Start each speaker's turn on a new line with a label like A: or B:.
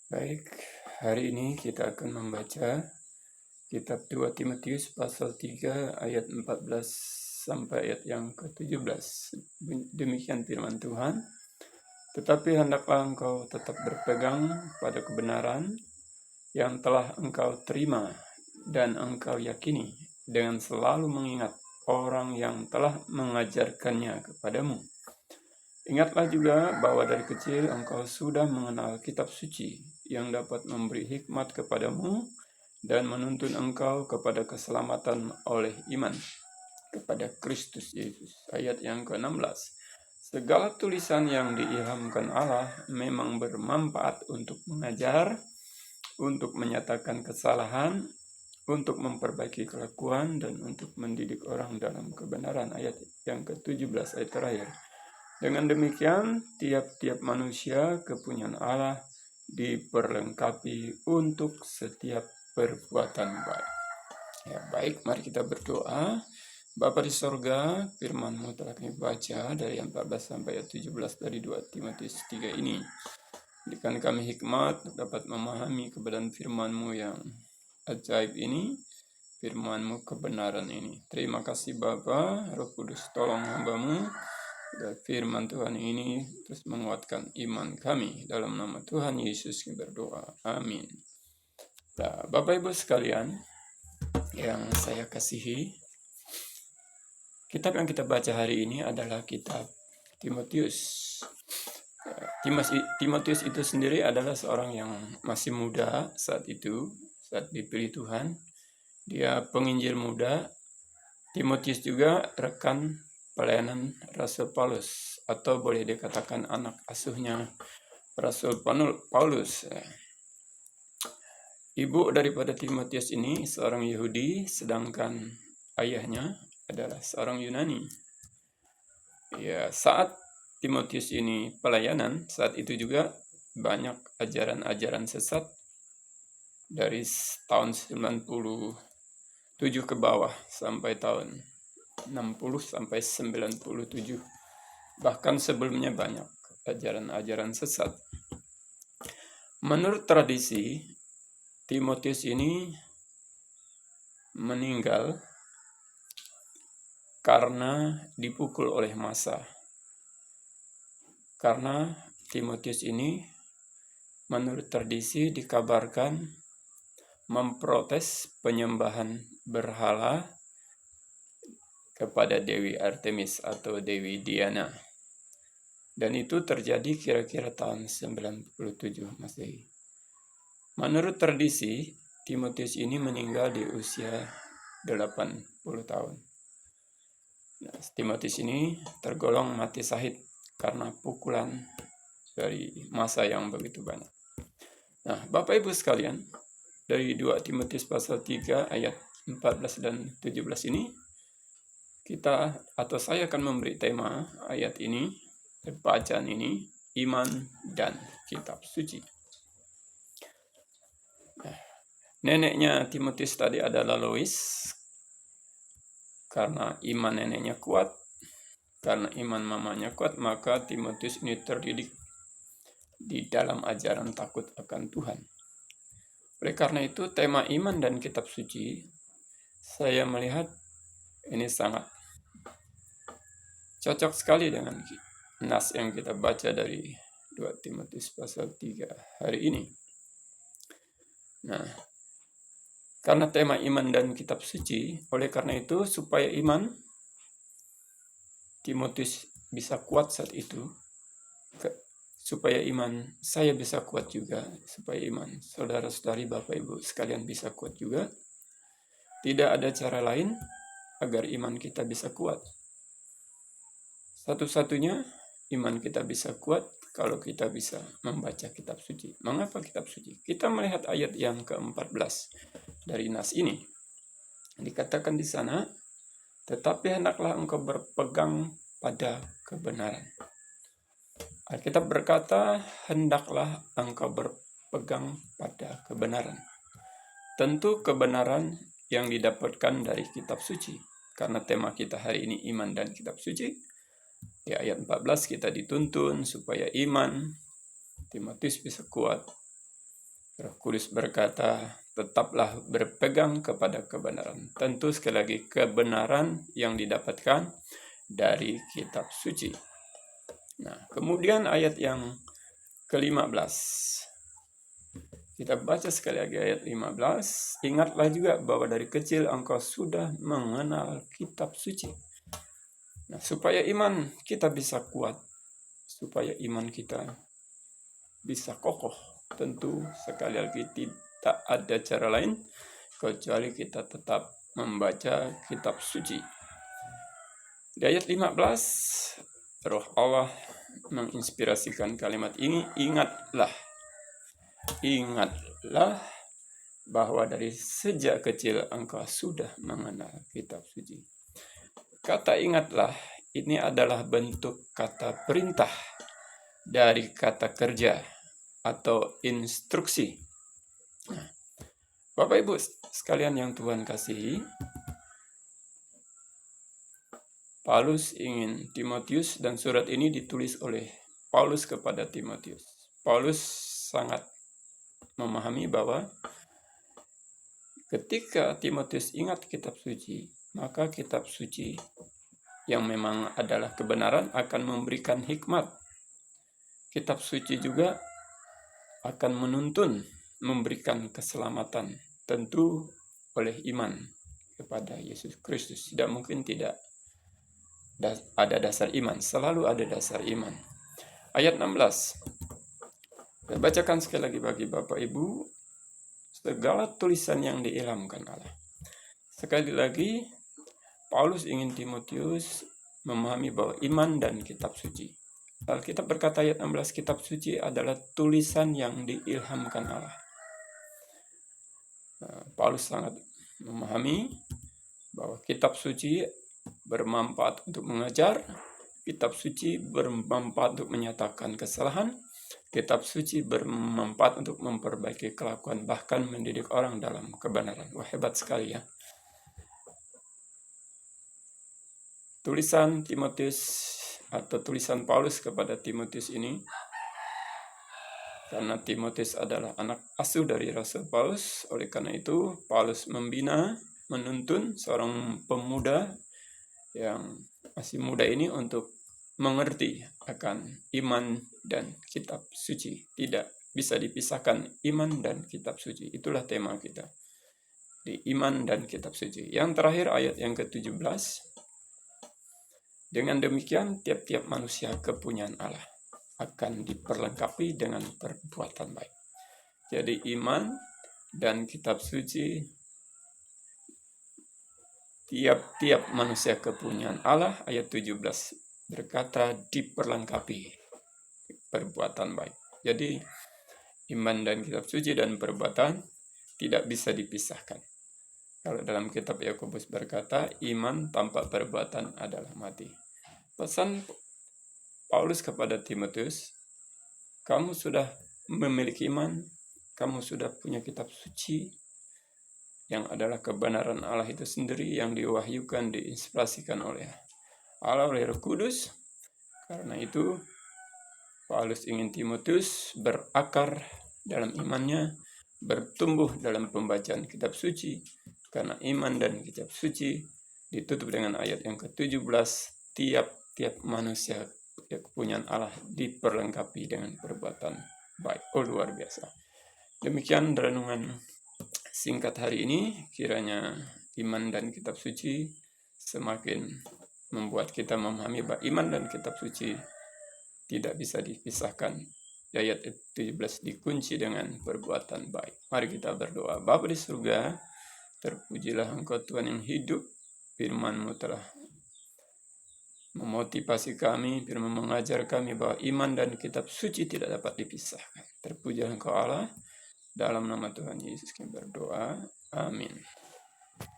A: Baik, hari ini kita akan membaca kitab 2 Timotius pasal 3 ayat 14 sampai ayat yang ke-17. Demikian firman Tuhan. Tetapi hendaklah engkau tetap berpegang pada kebenaran yang telah engkau terima dan engkau yakini, dengan selalu mengingat orang yang telah mengajarkannya kepadamu. Ingatlah juga bahwa dari kecil engkau sudah mengenal kitab suci yang dapat memberi hikmat kepadamu dan menuntun engkau kepada keselamatan oleh iman kepada Kristus Yesus. Ayat yang ke-16. Segala tulisan yang diilhamkan Allah memang bermanfaat untuk mengajar, untuk menyatakan kesalahan, untuk memperbaiki kelakuan, dan untuk mendidik orang dalam kebenaran. Ayat yang ke-17, ayat terakhir. Dengan demikian, tiap-tiap manusia kepunyaan Allah diperlengkapi untuk setiap perbuatan baik. Ya, baik, mari kita berdoa. Bapa di sorga, firman-Mu telah kami baca dari 14 sampai 17 dari 2 Timotius 3 ini. Berikan kami hikmat dapat memahami kebenaran firman-Mu yang ajaib ini, firman-Mu kebenaran ini. Terima kasih Bapa, Roh Kudus tolong hamba-Mu, firman Tuhan ini terus menguatkan iman kami. Dalam nama Tuhan Yesus kami berdoa. Amin. Nah, Bapak Ibu sekalian yang saya kasihi, kitab yang kita baca hari ini adalah kitab Timotius. Timotius itu sendiri adalah seorang yang masih muda saat itu, saat dipilih Tuhan. Dia penginjil muda. Timotius juga rekan pelayanan Rasul Paulus, atau boleh dikatakan anak asuhnya Rasul Paulus. Ibu daripada Timotius ini seorang Yahudi, sedangkan ayahnya adalah seorang Yunani. Ya, saat Timotius ini pelayanan, saat itu juga banyak ajaran-ajaran sesat dari tahun 97 ke bawah sampai tahun 60 sampai 97. Bahkan sebelumnya banyak ajaran-ajaran sesat. Menurut tradisi, Timotius ini meninggal karena dipukul oleh massa. Karena Timotius ini menurut tradisi dikabarkan memprotes penyembahan berhala kepada Dewi Artemis atau Dewi Diana. Dan itu terjadi kira-kira tahun 97 Masehi. Menurut tradisi, Timotius ini meninggal di usia 80 tahun. Nah, Timotius ini tergolong mati syahid karena pukulan dari massa yang begitu banyak. Nah, Bapak Ibu sekalian, dari 2 Timotius pasal 3 ayat 14 dan 17 ini, kita atau saya akan memberi tema ayat ini, bacaan ini, iman dan kitab suci. Neneknya Timotius tadi adalah Lois. Karena iman neneknya kuat, karena iman mamanya kuat, maka Timotius ini terdidik di dalam ajaran takut akan Tuhan. Oleh karena itu, tema iman dan kitab suci, saya melihat ini sangat cocok sekali dengan nas yang kita baca dari 2 Timotius pasal 3 hari ini. Nah, karena tema iman dan kitab suci, oleh karena itu supaya iman Timotius bisa kuat saat itu, supaya iman saya bisa kuat juga, supaya iman saudara-saudari Bapak Ibu sekalian bisa kuat juga, tidak ada cara lain agar iman kita bisa kuat. Satu-satunya iman kita bisa kuat kalau kita bisa membaca kitab suci. Mengapa kitab suci? Kita melihat ayat yang ke-14 dari nas ini. Dikatakan di sana, tetapi hendaklah engkau berpegang pada kebenaran. Alkitab berkata, hendaklah engkau berpegang pada kebenaran. Tentu kebenaran yang didapatkan dari kitab suci. Karena tema kita hari ini iman dan kitab suci. Di ayat 14 kita dituntun supaya iman Timotius bisa kuat. Roh Kudus berkata, tetaplah berpegang kepada kebenaran. Tentu sekali lagi kebenaran yang didapatkan dari kitab suci. Nah, kemudian ayat yang ke-15. Kita baca sekali lagi ayat 15. Ingatlah juga bahwa dari kecil engkau sudah mengenal kitab suci. Nah, supaya iman kita bisa kuat, supaya iman kita bisa kokoh, tentu sekali lagi tidak ada cara lain kecuali kita tetap membaca kitab suci. Di ayat 15, Roh Allah menginspirasikan kalimat ini, ingatlah bahwa dari sejak kecil engkau sudah mengenal kitab suci. Kata ingatlah ini adalah bentuk kata perintah dari kata kerja atau instruksi. Nah, Bapak Ibu sekalian yang Tuhan kasihi, Paulus ingin Timotius, dan surat ini ditulis oleh Paulus kepada Timotius. Paulus sangat memahami bahwa ketika Timotius ingat kitab suci, maka kitab suci yang memang adalah kebenaran akan memberikan hikmat. Kitab suci juga akan menuntun, memberikan keselamatan, tentu oleh iman kepada Yesus Kristus. Tidak mungkin tidak ada dasar iman, selalu ada dasar iman. Ayat 16. Saya bacakan sekali lagi bagi Bapak Ibu, segala tulisan yang diilhamkan Allah. Sekali lagi, Paulus ingin Timotius memahami bahwa iman dan kitab suci. Alkitab berkata ayat 16, kitab suci adalah tulisan yang diilhamkan Allah. Paulus sangat memahami bahwa kitab suci bermanfaat untuk mengajar, kitab suci bermanfaat untuk menyatakan kesalahan, kitab suci bermanfaat untuk memperbaiki kelakuan, bahkan mendidik orang dalam kebenaran. Wah, hebat sekali ya. Tulisan Timotius atau tulisan Paulus kepada Timotius ini, karena Timotius adalah anak asuh dari Rasul Paulus, oleh karena itu Paulus membina, menuntun seorang pemuda yang masih muda ini untuk mengerti akan iman dan kitab suci. Tidak bisa dipisahkan iman dan kitab suci. Itulah tema kita, di iman dan kitab suci. Yang terakhir ayat yang ke-17. Dengan demikian tiap-tiap manusia kepunyaan Allah akan diperlengkapi dengan perbuatan baik. Jadi iman dan kitab suci, tiap-tiap manusia kepunyaan Allah, ayat 17 berkata diperlengkapi perbuatan baik. Jadi iman dan kitab suci dan perbuatan tidak bisa dipisahkan. Kalau dalam kitab Yakobus berkata, iman tanpa perbuatan adalah mati. Pesan Paulus kepada Timotius, kamu sudah memiliki iman, kamu sudah punya kitab suci, yang adalah kebenaran Allah itu sendiri yang diwahyukan, diinspirasikan oleh Allah, oleh Roh Kudus. Karena itu, Paulus ingin Timotius berakar dalam imannya, bertumbuh dalam pembacaan kitab suci, karena iman dan kitab suci ditutup dengan ayat yang ke-17, tiap manusia kepunyaan Allah diperlengkapi dengan perbuatan baik. Oh, luar biasa. Demikian renungan singkat hari ini. Kiranya iman dan kitab suci semakin membuat kita memahami bahwa iman dan kitab suci tidak bisa dipisahkan. Ayat 17 dikunci dengan perbuatan baik. Mari kita berdoa. Bapa di surga, terpujilah Engkau Tuhan yang hidup. Firman-Mu telah memotivasi kami, firman mengajar kami bahwa iman dan kitab suci tidak dapat dipisahkan. Terpujilah Engkau Allah, dalam nama Tuhan Yesus kami berdoa. Amin.